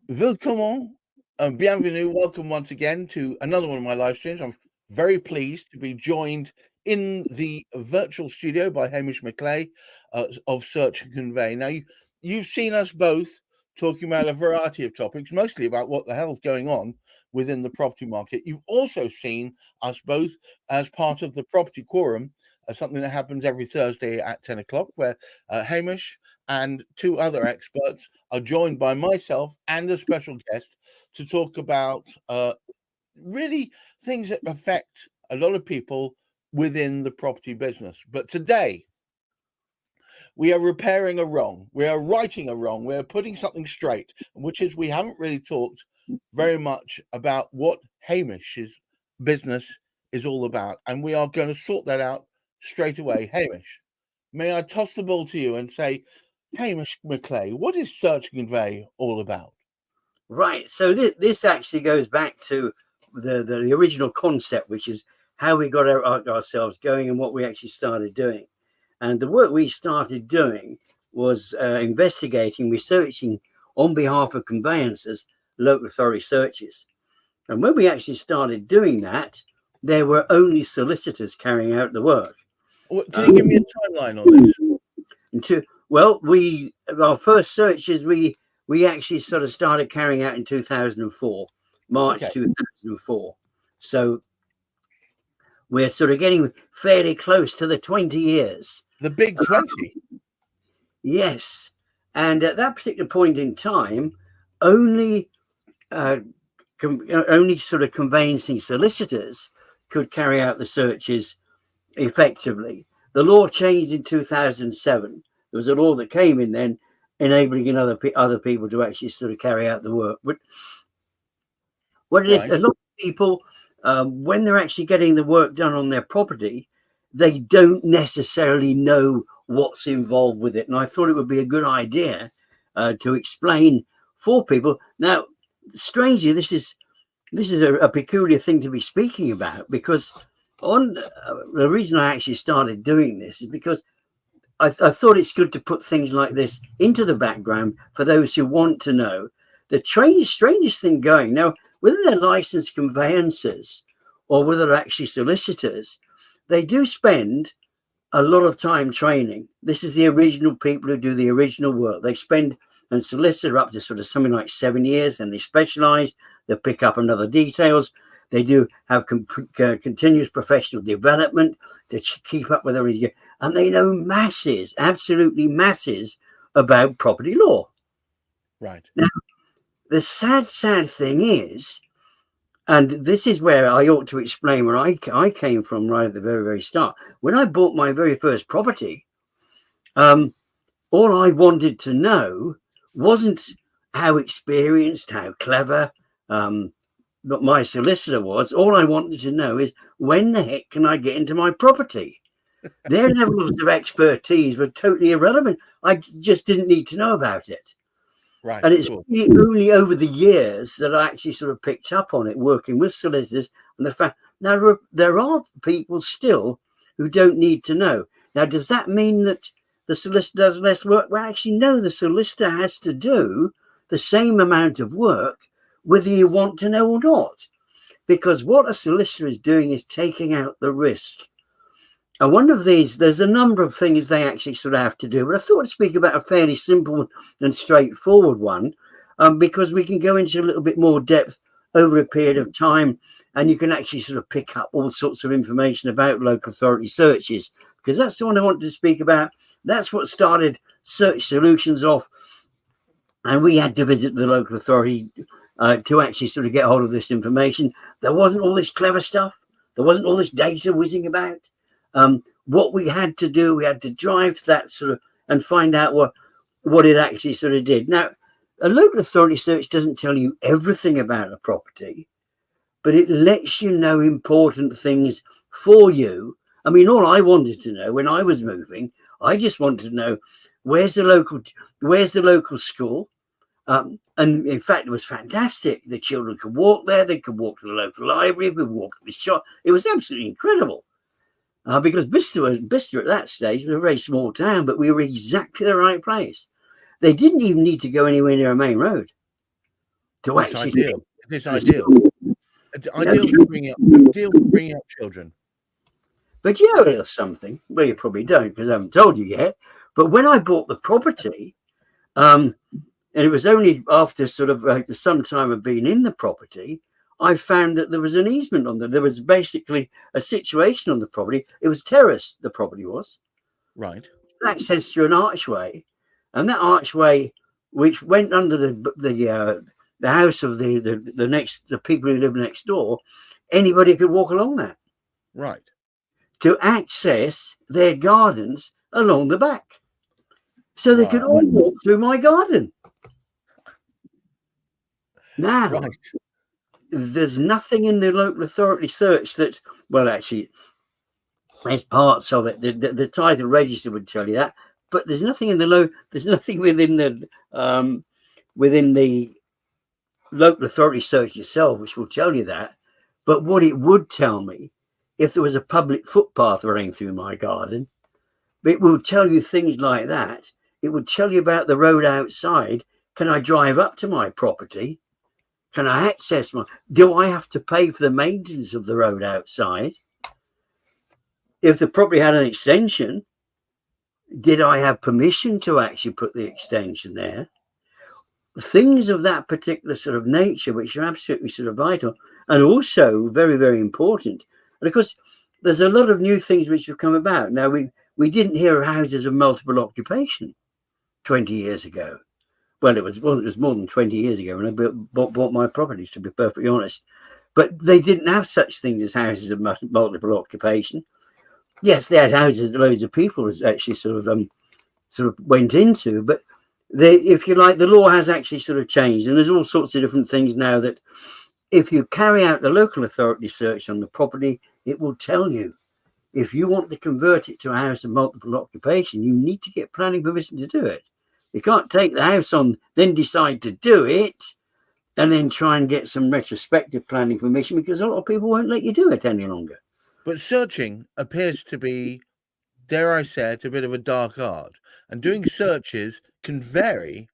Willkommen and bienvenue. Welcome once again to another one of my live streams. I'm very pleased to be joined in the virtual studio by Hamish McLay of Search and Convey. Now, you've seen us both talking about a variety of topics, mostly about what the hell's going on within the property market. You've also seen us both as part of the Property Quorum, something that happens every Thursday at 10 o'clock, where Hamish and two other experts are joined by myself and a special guest to talk about really things that affect a lot of people within the property business. But today, we are repairing a wrong. We are righting a wrong. We are putting something straight, which is we haven't really talked very much about what Hamish's business is all about. And we are going to sort that out straight away. Hamish, may I toss the ball to you and say, Hamish McLay, what is Search and Convey all about? Right. So this actually goes back to the original concept, which is how we got ourselves going and what we actually started doing. And the work we started doing was investigating, researching on behalf of conveyancers, local authority searches. And when we actually started doing that, there were only solicitors carrying out the work. Can you give me a timeline on this? Our first searches we actually sort of started carrying out in 2004, March 2004. So we're sort of getting fairly close to the 20 years. The big 20? Yes. And at that particular point in time, only sort of conveyancing solicitors could carry out the searches effectively. The law changed in 2007. There was a law that came in then enabling other people to actually sort of carry out the work. But what it is, a lot of people, when they're actually getting the work done on their property, they don't necessarily know what's involved with it. And I thought it would be a good idea to explain for people. Now, strangely, this is a peculiar thing to be speaking about, because the reason I actually started doing this is because I thought it's good to put things like this into the background for those who want to know. The strangest thing going now, whether they're licensed conveyancers or whether they're actually solicitors, they do spend a lot of time training. This is the original people who do the original work. They spend, and solicitor up to sort of something like 7 years, and they specialize. They pick up another details. They do have continuous professional development to keep up with everything. And they know masses, absolutely masses, about property law. Right. Now, the sad thing is, and this is where I ought to explain where I came from right at the very, very start. When I bought my very first property, all I wanted to know wasn't how experienced, how clever, but my solicitor was. All I wanted to know is, when the heck can I get into my property? Their levels of expertise were totally irrelevant. I just didn't need to know about it. Right. And it's only over the years that I actually sort of picked up on it, working with solicitors, and the fact now there are people still who don't need to know. Now, does that mean that the solicitor does less work? Well, actually, no, the solicitor has to do the same amount of work, whether you want to know or not, because what a solicitor is doing is taking out the risk. And one of these, there's a number of things they actually sort of have to do, but I thought to speak about a fairly simple and straightforward one, because we can go into a little bit more depth over a period of time, and you can actually sort of pick up all sorts of information about local authority searches, because that's the one I wanted to speak about. That's what started Search Solutions off, and we had to visit the local authority to actually sort of get hold of this information. There wasn't all this clever stuff. There wasn't all this data whizzing about. What we had to do, we had to drive to that sort of and find out what it actually sort of did. Now, a local authority search doesn't tell you everything about a property, but it lets you know important things for you. I mean, all I wanted to know when I was moving, I just wanted to know where's the local school. And in fact, it was fantastic. The children could walk there. They could walk to the local library. We walked to the shop. It was absolutely incredible. Because Bicester at that stage was a very small town, but we were exactly the right place. They didn't even need to go anywhere near a main road. to It's actually ideal. It's this, ideal. you know, Ideal for bringing up children. but you know there's something. Well, you probably don't because I haven't told you yet. But when I bought the property, and it was only after sort of some time of being in the property, I found that there was an easement on there was basically a situation on the property. It was terraced, the property was. Right. Access through an archway, and that archway, which went under the house of the people who live next door, anybody could walk along that Right. to access their gardens along the back. So they could Wow. all walk through my garden. Now, Right. there's nothing in the local authority search that, well, actually, there's parts of it. The title register would tell you that, but there's nothing in there's nothing within the local authority search itself which will tell you that. But what it would tell me, if there was a public footpath running through my garden, it will tell you things like that. It would tell you about the road outside. Can I drive up to my property? Can I access do I have to pay for the maintenance of the road outside? If the property had an extension, did I have permission to actually put the extension there? Things of that particular sort of nature, which are absolutely sort of vital and also very, very important. And of course, there's a lot of new things which have come about. Now, we didn't hear of houses of multiple occupation 20 years ago. Well, it was more than 20 years ago when I bought my properties, to be perfectly honest. But they didn't have such things as houses of multiple occupation. Yes, they had houses that loads of people actually sort of went into, but if you like, the law has actually sort of changed, and there's all sorts of different things now that if you carry out the local authority search on the property, it will tell you if you want to convert it to a house of multiple occupation, you need to get planning permission to do it. You can't take the house on, then decide to do it, and then try and get some retrospective planning permission, because a lot of people won't let you do it any longer. But searching appears to be, dare I say it, a bit of a dark art. And doing searches can vary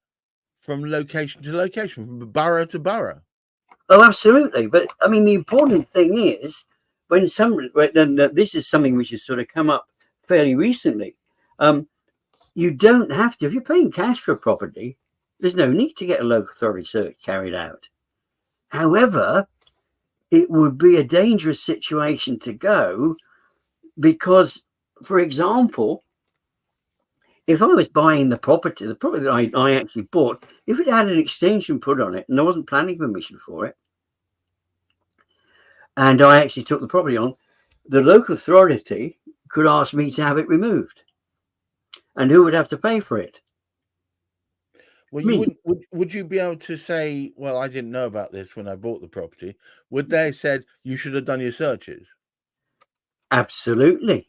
from location to location, from borough to borough. Oh, absolutely. But I mean, the important thing is when this is something which has sort of come up fairly recently. You don't have to, if you're paying cash for a property, there's no need to get a local authority search carried out. However, it would be a dangerous situation to go because, for example, if I was buying the property that I actually bought, if it had an extension put on it and there wasn't planning permission for it, and I actually took the property on, the local authority could ask me to have it removed. And who would have to pay for it? Well, you wouldn't. Would you be able to say, "Well, I didn't know about this when I bought the property"? Would they have said you should have done your searches? Absolutely,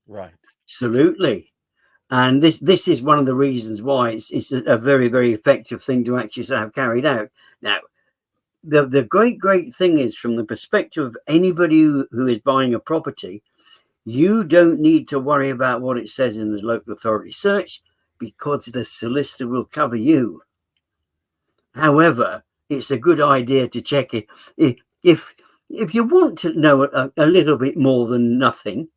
Right. absolutely. And this is one of the reasons why it's a very, very effective thing to actually have carried out. Now, the great thing is, from the perspective of anybody who is buying a property, you don't need to worry about what it says in the local authority search, because the solicitor will cover you. However, it's a good idea to check it. If you want to know a little bit more than nothing,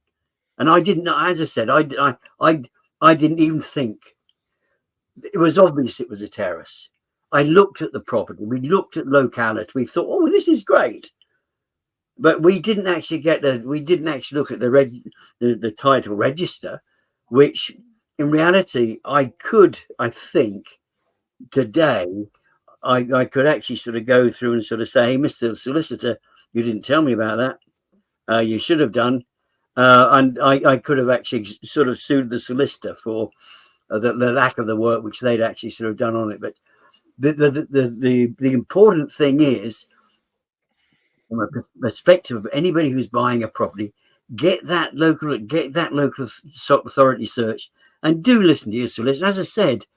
and I didn't know, as I said, I didn't even think. It was obvious it was a terrace. I looked at the property. We looked at locality. We thought, oh, this is great. But we didn't actually look at the title register, which in reality I think today I could actually sort of go through and sort of say, hey, Mr. Solicitor, you didn't tell me about that. You should have done. And I could have actually sort of sued the solicitor for the lack of the work which they'd actually sort of done on it. But the important thing is, from a perspective of anybody who's buying a property, get that local authority search, and do listen to your solicitor. As I said,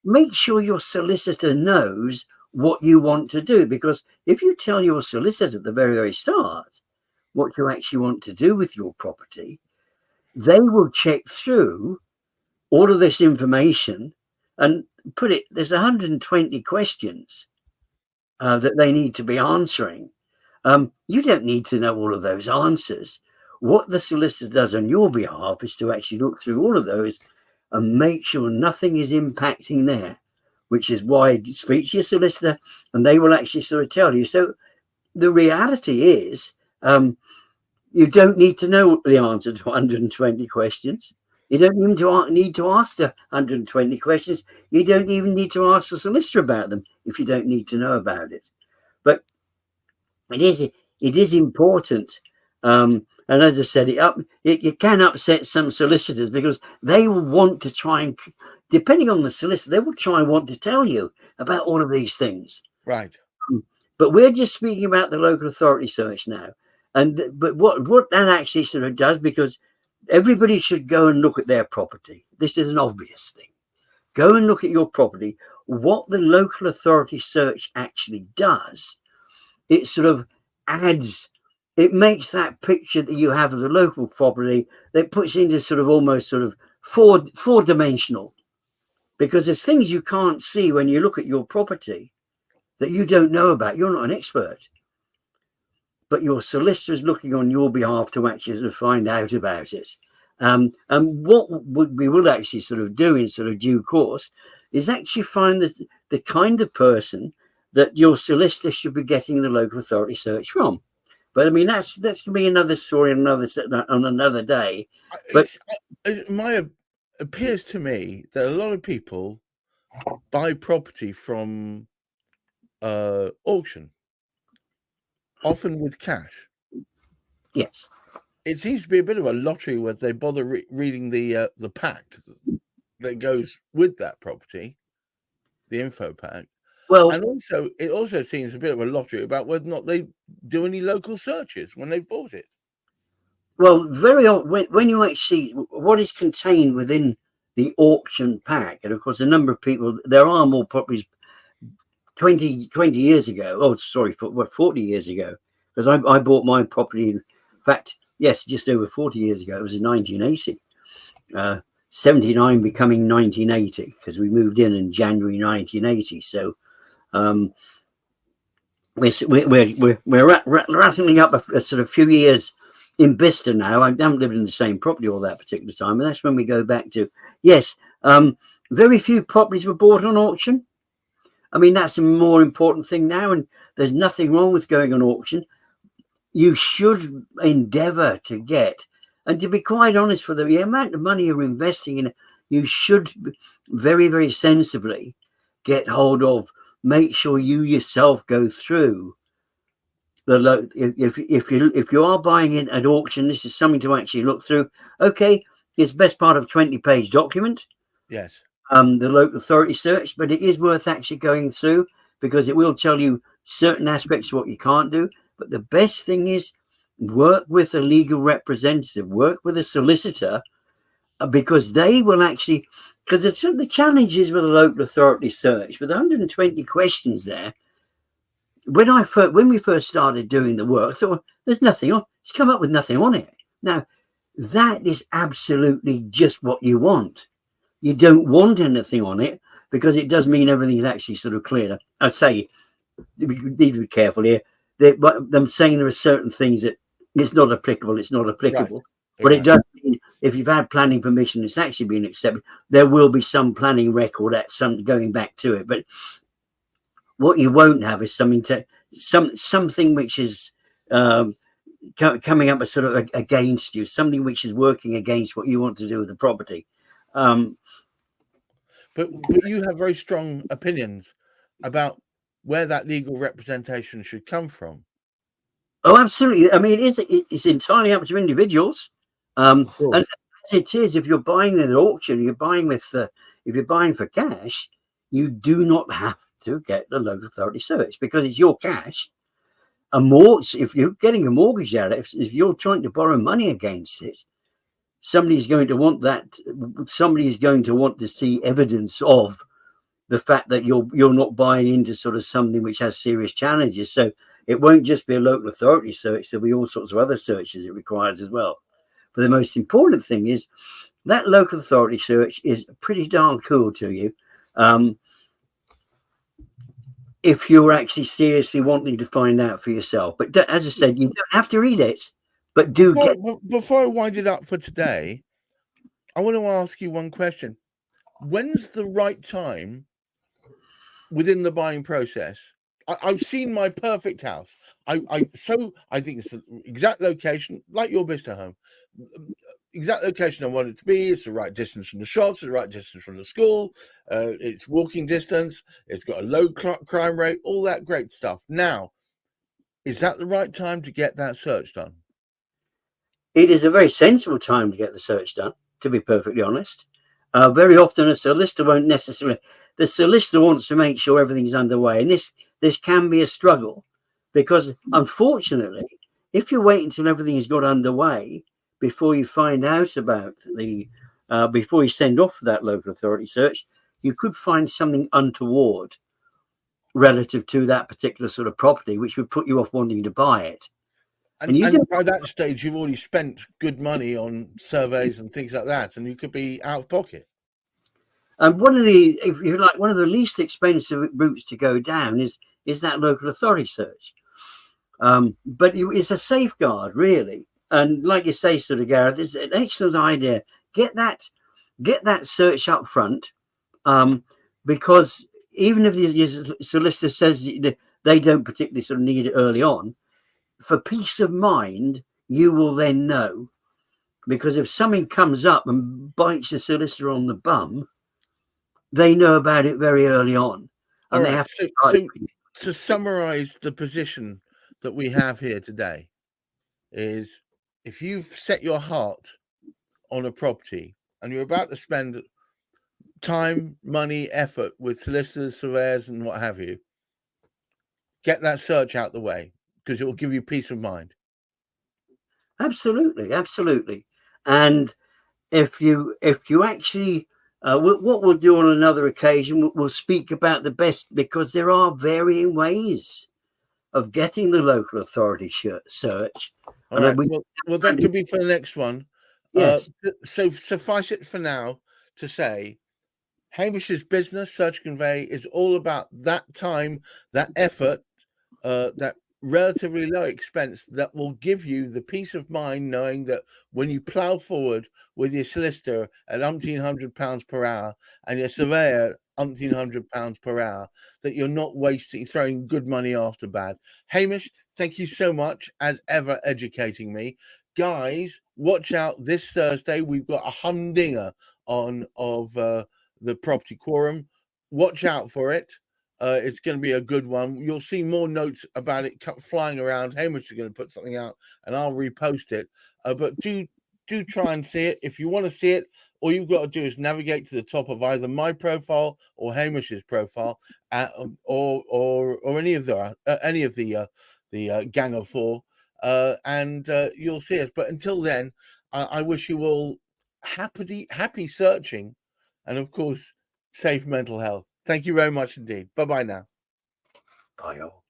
make sure your solicitor knows what you want to do, because if you tell your solicitor at the very, very start what you actually want to do with your property, they will check through all of this information and there's 120 questions that they need to be answering. You don't need to know all of those answers. What the solicitor does on your behalf is to actually look through all of those and make sure nothing is impacting there, which is why you speak to your solicitor and they will actually sort of tell you. So the reality is, you don't need to know the answer to 120 questions. You don't even need to ask the 120 questions. You don't even need to ask the solicitor about them if you don't need to know about it. But it is important. And as I said, it can upset some solicitors because they will want to try and, depending on the solicitor, they will try and want to tell you about all of these things. Right. But we're just speaking about the local authority search now. But what that actually sort of does, because everybody should go and look at their property. This is an obvious thing. Go and look at your property. What the local authority search actually does, it sort of adds, it makes that picture that you have of the local property, that puts into sort of almost sort of four-dimensional, because there's things you can't see when you look at your property that you don't know about. You're not an expert, but your solicitor is looking on your behalf to actually sort of find out about it. And what we will actually sort of do in sort of due course is actually find the kind of person that your solicitor should be getting the local authority search from. But I mean, that's going to be another story on another day. But it appears to me that a lot of people buy property from auction, often with cash. Yes, it seems to be a bit of a lottery whether they bother reading the pack that goes with that property, the info pack. Well, and also it also seems a bit of a lottery about whether or not they do any local searches when they've bought it. Well, when you actually what is contained within the auction pack, and of course a number of people, there are more properties 20 years ago. Oh, sorry, 40 years ago, because I bought my property. In fact, yes, just over 40 years ago. It was in 1980. 79 becoming 1980, because we moved in January 1980. So we're rattling up a sort of few years in Bicester now. I haven't lived in the same property all that particular time, and that's when we go back to, yes, very few properties were bought on auction. I mean, that's a more important thing now, and there's nothing wrong with going on auction. You should endeavour to get, and to be quite honest, for the amount of money you're investing in it, you should very, very sensibly get hold of, make sure you yourself go through if you are buying it at auction, this is something to actually look through. Okay, it's best part of 20-page document. Yes. The local authority search, but it is worth actually going through, because it will tell you certain aspects of what you can't do. But the best thing is work with a legal representative, work with a solicitor, because they will actually, because the challenge is with a local authority search, with 120 questions there. When we first started doing the work, I thought, there's nothing on. It's come up with nothing on it. Now, that is absolutely just what you want. You don't want anything on it, because it does mean everything's actually sort of clear. I'd say we need to be careful here. Them saying there are certain things that it's not applicable. It's not applicable. Right. But it does mean if you've had planning permission, it's actually been accepted. There will be some planning record at some going back to it, but what you won't have is something which is coming up as sort of against you, something which is working against what you want to do with the property. But you have very strong opinions about where that legal representation should come from. Oh, absolutely. I mean, it's entirely up to individuals. And as it is, if you're buying at an auction, you're buying if you're buying for cash, you do not have to get the local authority search, because it's your cash. If you're getting a mortgage out of it, if you're trying to borrow money against it, somebody is going to want that. Somebody is going to want to see evidence of the fact that you're not buying into sort of something which has serious challenges. So it won't just be a local authority search. There'll be all sorts of other searches it requires as well. But the most important thing is that local authority search is pretty darn cool to you. if you're actually seriously wanting to find out for yourself. But as I said, you don't have to read it, but do get. Before I wind it up for today, I want to ask you one question. When's the right time within the buying process? I've seen my perfect house. I think it's the exact location, like your Vista home. Exact location I want it to be. It's the right distance from the shops, the right distance from the school. It's walking distance. It's got a low crime rate. All that great stuff. Now, is that the right time to get that search done? It is a very sensible time to get the search done, to be perfectly honest. Very often a solicitor won't necessarily, the solicitor wants to make sure everything's underway. And this can be a struggle because unfortunately, if you wait until everything has got underway before you find out about before you send off for that local authority search, you could find something untoward relative to that particular sort of property, which would put you off wanting to buy it. And by that stage, you've already spent good money on surveys and things like that, and you could be out of pocket. And one of the least expensive routes to go down is that local authority search. But it's a safeguard, really. And like you say, sort of, Gareth, it's an excellent idea. Get that search up front, because even if your solicitor says they don't particularly sort of need it early on, for peace of mind, you will then know. Because if something comes up and bites your solicitor on the bum, they know about it very early on. And they have to summarize the position that we have here today is, if you've set your heart on a property and you're about to spend time, money, effort with solicitors, surveyors, and what have you, get that search out the way, because it will give you peace of mind. Absolutely. And if you actually, what we'll do on another occasion, we'll speak about the best, because there are varying ways of getting the local authority search. All right. Well, that could be for the next one. Yes. So suffice it for now to say, Hamish's business, Search Convey, is all about that time, that effort, that relatively low expense that will give you the peace of mind knowing that when you plow forward with your solicitor at £1,800 per hour and your surveyor £1,800 per hour, that you're not throwing good money after bad. Hamish, thank you so much, as ever, educating me. Guys, watch out this Thursday. We've got a humdinger of the property quorum. Watch out for it. It's going to be a good one. You'll see more notes about it flying around. Hamish is going to put something out, and I'll repost it. But do try and see it. If you want to see it, all you've got to do is navigate to the top of either my profile or Hamish's profile, or any of the gang of four, and you'll see us. But until then, I wish you all happy searching, and of course, safe mental health. Thank you very much indeed. Bye-bye now. Bye all.